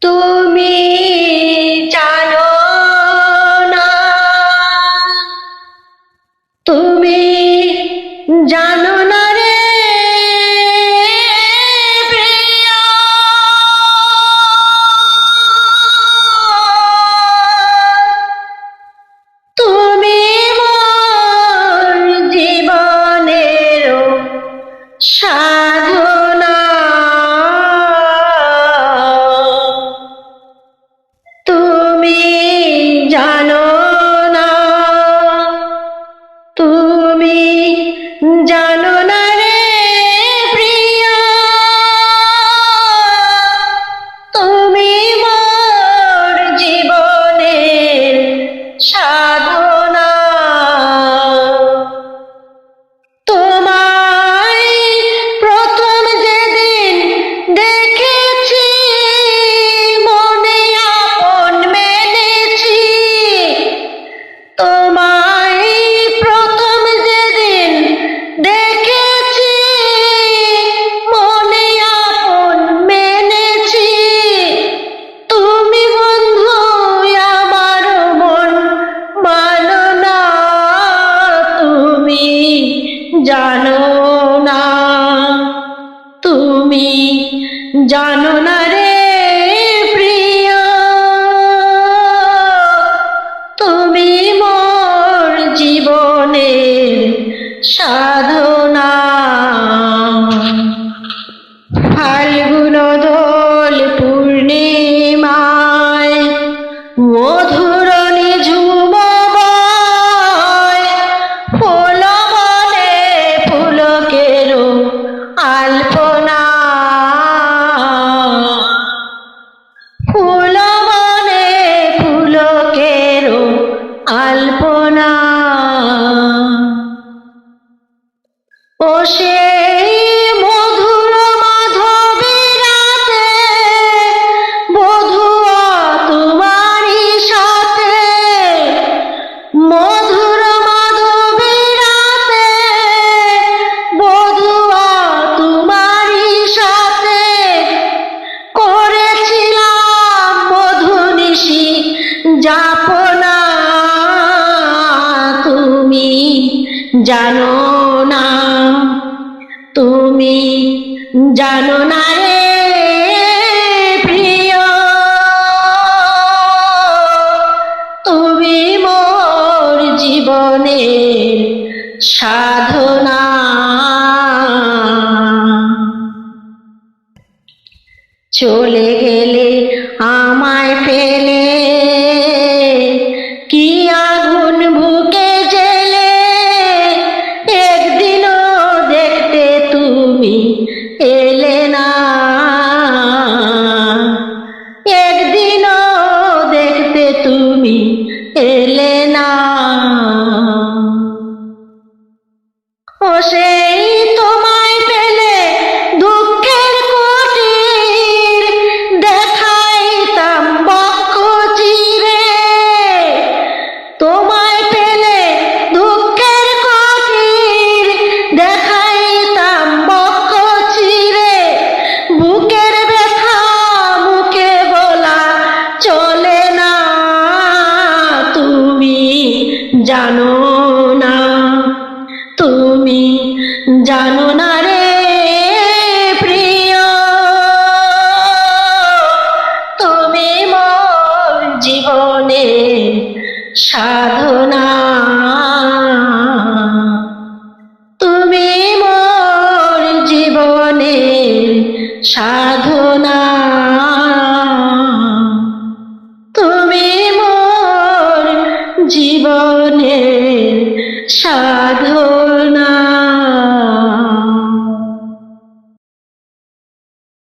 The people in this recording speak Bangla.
তুমি জানো না, তুমি জানো না রে প্রিয়া, তুমি মোর জীবনের সাধনা, তুমি জানো না, তুমি জানো না রে প্রিয়া, তুমি মোর জীবনের সাধনা। তোমায় প্রথম যেদিন দেখেছি মনে আপন মেনেছি, তোমায় প্রথম যেদিন দেখেছি মনে আপন মেনেছি, তুমি বন্ধু আমার মন মানো না, তুমি জানো না, তুমি জানো না রে প্রিয়া, তুমি মোর জীবনের সাধনা। ফাল্গুন দোল পূর্ণিমায় মধুর নিঝুম বয়, ফুল বনে পুলকের আলপনা, ফুল বনে পুলকের আলপনা। ও সেই মধুর মাধবী রাতে বধূয়া তোমারই সাথে, মধুর মাধবী রাতে বধূয়া তোমারই সাথে, করেছিলাম মধুনিশি যাপনা, তুমি জানো না, তুমি জানো না রে প্রিয়, তুমি মোর জীবনের সাধনা। চলে গেলে আমায় ফেলে কি আগুন বুকে জেলে, একদিনও দেখতে তুমি এলে না, একদিনও দেখতে তুমি এলে না। ও সেই তোমায় পেলে দুঃখের কুটির দেখাইতাম বক্ষ চিরে, তোমায় পেলে দুঃখের কুটির দেখাইতাম বক্ষ চিরে, বুকের ব্যথা মুখে বলা চলে না, তুমি জানো না, তুমি জানো না রে প্রিয়, তুমি মোর জীবনের সাধনা, তুমি মোর জীবনের সাধনা, তুমি মোর জীবনের সাধনা।